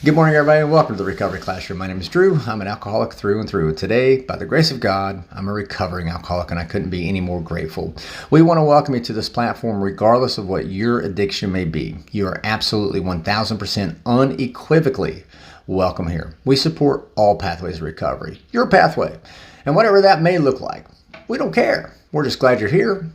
Good morning, everybody, and welcome to the Recovery Classroom. My name is Drew. I'm an alcoholic through and through. Today, by the grace of God, I'm a recovering alcoholic, and I couldn't be any more grateful. We want to welcome you to this platform, regardless of what your addiction may be. You are absolutely 1,000% unequivocally welcome here. We support all pathways of recovery. Your pathway, and whatever that may look like. We don't care. We're just glad you're here.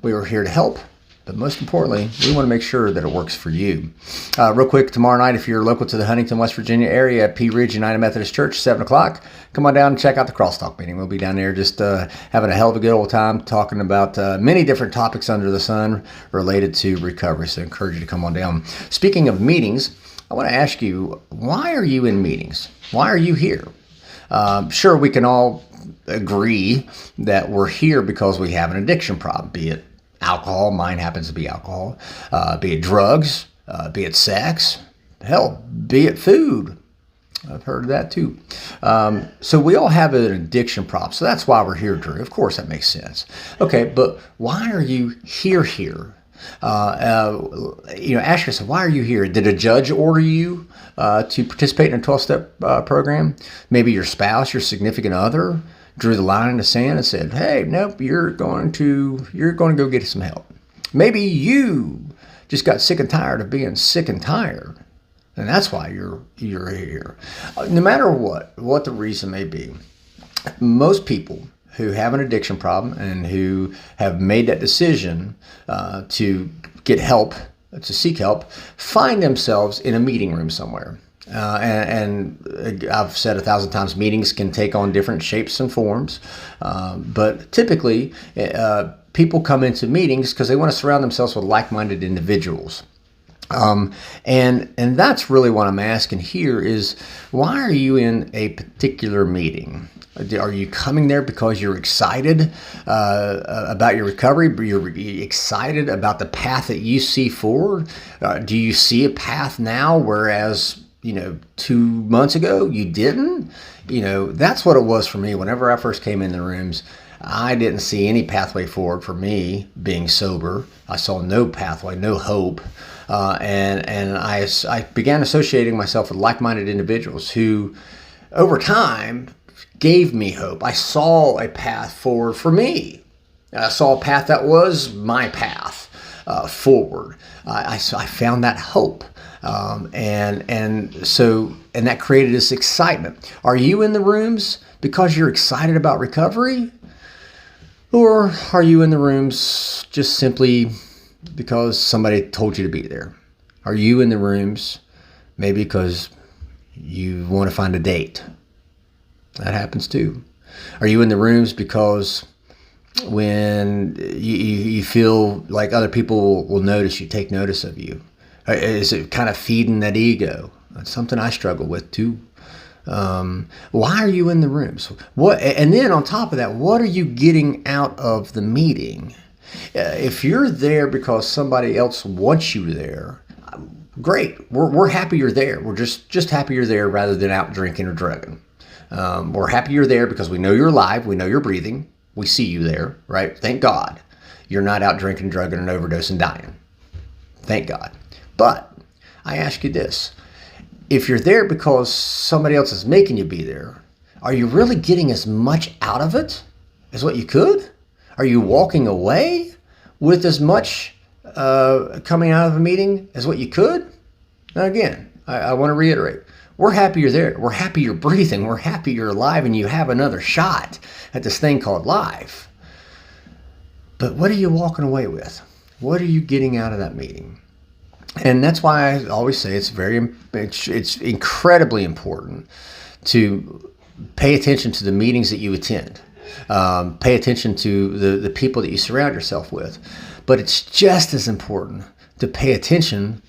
We are here to help. But most importantly, we want to make sure that it works for you. Real quick, tomorrow night, if you're local to the Huntington, West Virginia area at Pea Ridge United Methodist Church, 7 o'clock, come on down and check out the Crosstalk meeting. We'll be down there just having a hell of a good old time talking about many different topics under the sun related to recovery. So I encourage you to come on down. Speaking of meetings, I want to ask you, why are you in meetings? Why are you here? Sure, we can all agree that we're here because we have an addiction problem, be it alcohol, mine happens to be alcohol, be it drugs, be it sex, hell, be it food. I've heard of that too. So we all have an addiction problem. So that's why we're here, Drew. Of course, that makes sense. Okay, but why are you here? Ask yourself, why are you here? Did a judge order you to participate in a 12-step program? Maybe your spouse, your significant other, drew the line in the sand and said, hey, nope, you're going to go get some help. Maybe you just got sick and tired of being sick and tired, and that's why you're here. No matter what the reason may be, most people who have an addiction problem and who have made that decision to get help, to seek help, find themselves in a meeting room somewhere. And I've said 1,000 times, meetings can take on different shapes and forms, but typically people come into meetings because they want to surround themselves with like-minded individuals. And that's really what I'm asking here is, why are you in a particular meeting? Are you coming there because you're excited about your recovery? You're excited about the path that you see forward? Do you see a path now, whereas 2 months ago you didn't? That's what it was for me. Whenever I first came in the rooms, I didn't see any pathway forward for me being sober. I saw no pathway, no hope. And I began associating myself with like-minded individuals who, over time, gave me hope. I saw a path forward for me. I saw a path that was my path forward. I found that hope. And that created this excitement. Are you in the rooms because you're excited about recovery? Or are you in the rooms just simply because somebody told you to be there? Are you in the rooms maybe because you want to find a date? That happens too. Are you in the rooms because when you feel like other people will notice you, take notice of you? Is it kind of feeding that ego? That's something I struggle with too. Why are you in the rooms? And then on top of that, what are you getting out of the meeting? If you're there because somebody else wants you there, great. We're happy you're there. We're just happy you're there rather than out drinking or drugging. We're happy you're there because we know you're alive. We know you're breathing. We see you there, right? Thank God you're not out drinking, drugging, and overdosing, dying. Thank God. But I ask you this. If you're there because somebody else is making you be there, are you really getting as much out of it as what you could? Are you walking away with as much coming out of a meeting as what you could? Now again, I want to reiterate. We're happy you're there. We're happy you're breathing. We're happy you're alive and you have another shot at this thing called life. But what are you walking away with? What are you getting out of that meeting? And that's why I always say it's incredibly important to pay attention to the meetings that you attend. Pay attention to the people that you surround yourself with. But it's just as important to pay attention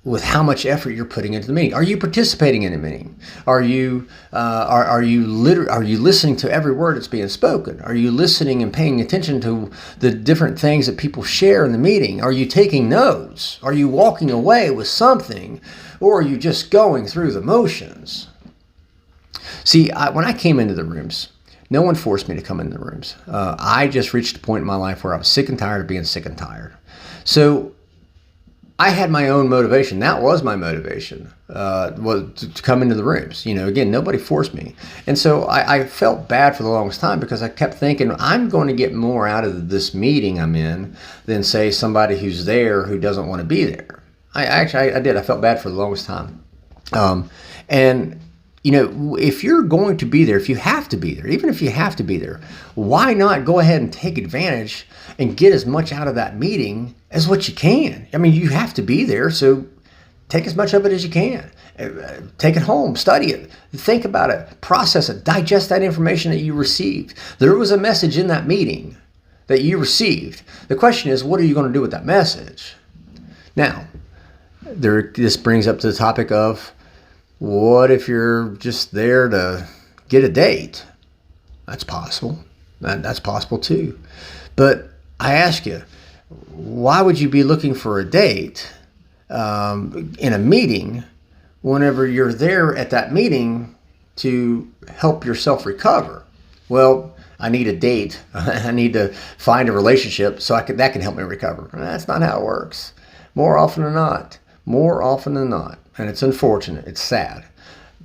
with how much effort you're putting into the meeting. Are you participating in a meeting? Are you listening to every word that's being spoken? Are you listening and paying attention to the different things that people share in the meeting? Are you taking notes? Are you walking away with something? Or are you just going through the motions? See, when I came into the rooms, no one forced me to come in the rooms. I just reached a point in my life where I was sick and tired of being sick and tired. So I had my own motivation. That was my motivation, was to come into the rooms. Again, nobody forced me. And so I felt bad for the longest time because I kept thinking, I'm going to get more out of this meeting I'm in than, say, somebody who's there who doesn't want to be there. I did. I felt bad for the longest time. And if you're going to be there, if you have to be there, even if you have to be there, why not go ahead and take advantage and get as much out of that meeting as what you can? I mean, you have to be there, so take as much of it as you can. Take it home, study it, think about it, process it, digest that information that you received. There was a message in that meeting that you received. The question is, what are you going to do with that message? Now, this brings up to the topic of, what if you're just there to get a date? That's possible. That's possible too. But I ask you, why would you be looking for a date in a meeting whenever you're there at that meeting to help yourself recover? Well, I need a date. I need to find a relationship so that can help me recover. That's not how it works. More often than not. And it's unfortunate. It's sad.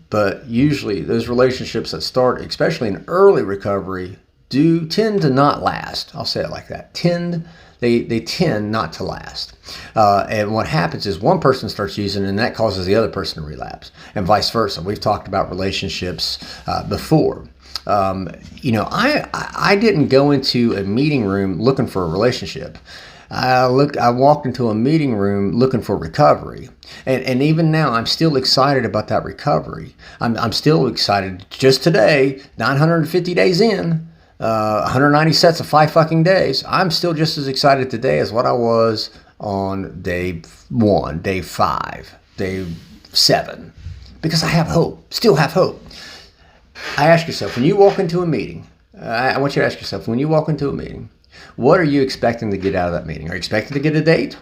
But usually those relationships that start, especially in early recovery, do tend to not last. I'll say it like that. They tend not to last. And what happens is one person starts using it, and that causes the other person to relapse, and vice versa. We've talked about relationships before. I didn't go into a meeting room looking for a relationship. I walked into a meeting room looking for recovery. And even now, I'm still excited about that recovery. I'm still excited. Just today, 950 days in, 190 sets of 5 fucking days, I'm still just as excited today as what I was on day 1, day 5, day 7. Because I have hope, still have hope. I ask yourself, when you walk into a meeting, I want you to ask yourself, when you walk into a meeting, what are you expecting to get out of that meeting? Are you expecting to get a date?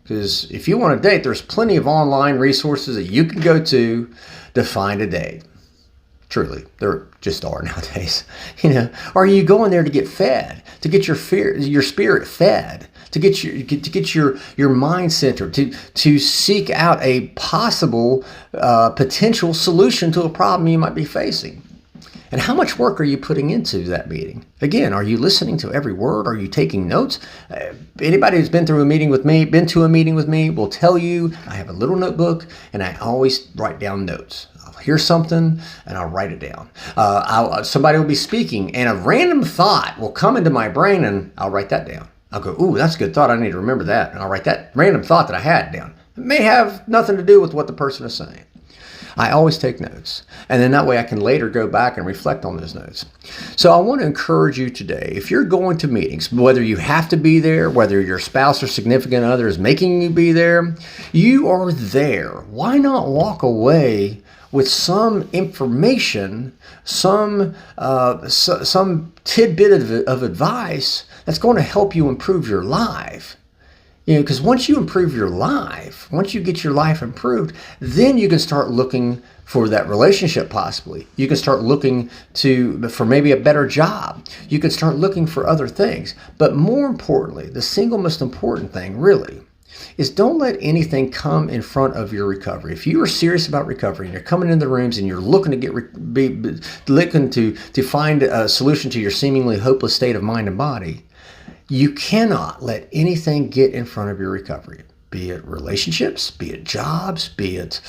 Because if you want a date, there's plenty of online resources that you can go to find a date. Truly, there just are nowadays. Are you going there to get fed, to get your spirit fed, to get your mind centered, to seek out a possible potential solution to a problem you might be facing? And how much work are you putting into that meeting? Again, are you listening to every word? Are you taking notes? Anybody who's been to a meeting with me will tell you I have a little notebook and I always write down notes. I'll hear something and I'll write it down. Somebody will be speaking and a random thought will come into my brain and I'll write that down. I'll go, ooh, that's a good thought. I need to remember that. And I'll write that random thought that I had down. It may have nothing to do with what the person is saying. I always take notes, and then that way I can later go back and reflect on those notes. So I want to encourage you today, if you're going to meetings, whether you have to be there, whether your spouse or significant other is making you be there, you are there. Why not walk away with some information, some tidbit of advice that's going to help you improve your life? Because once you improve your life, once you get your life improved, then you can start looking for that relationship possibly. You can start looking for maybe a better job. You can start looking for other things. But more importantly, the single most important thing really is don't let anything come in front of your recovery. If you are serious about recovery and you're coming in the rooms and you're looking to find a solution to your seemingly hopeless state of mind and body, you cannot let anything get in front of your recovery, be it relationships, be it jobs, be it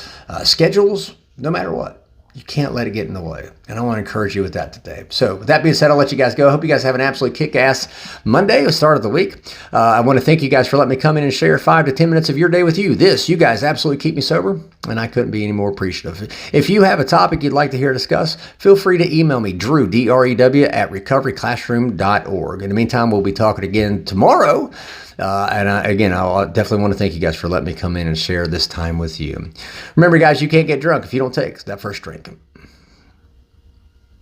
schedules, no matter what. You can't let it get in the way. And I want to encourage you with that today. So with that being said, I'll let you guys go. I hope you guys have an absolutely kick-ass Monday, the start of the week. I want to thank you guys for letting me come in and share 5 to 10 minutes of your day with you. You guys absolutely keep me sober, and I couldn't be any more appreciative. If you have a topic you'd like to hear discussed, feel free to email me, Drew, D-R-E-W, at recoveryclassroom.org. In the meantime, we'll be talking again tomorrow. Again, I definitely want to thank you guys for letting me come in and share this time with you. Remember, guys, you can't get drunk if you don't take that first drink.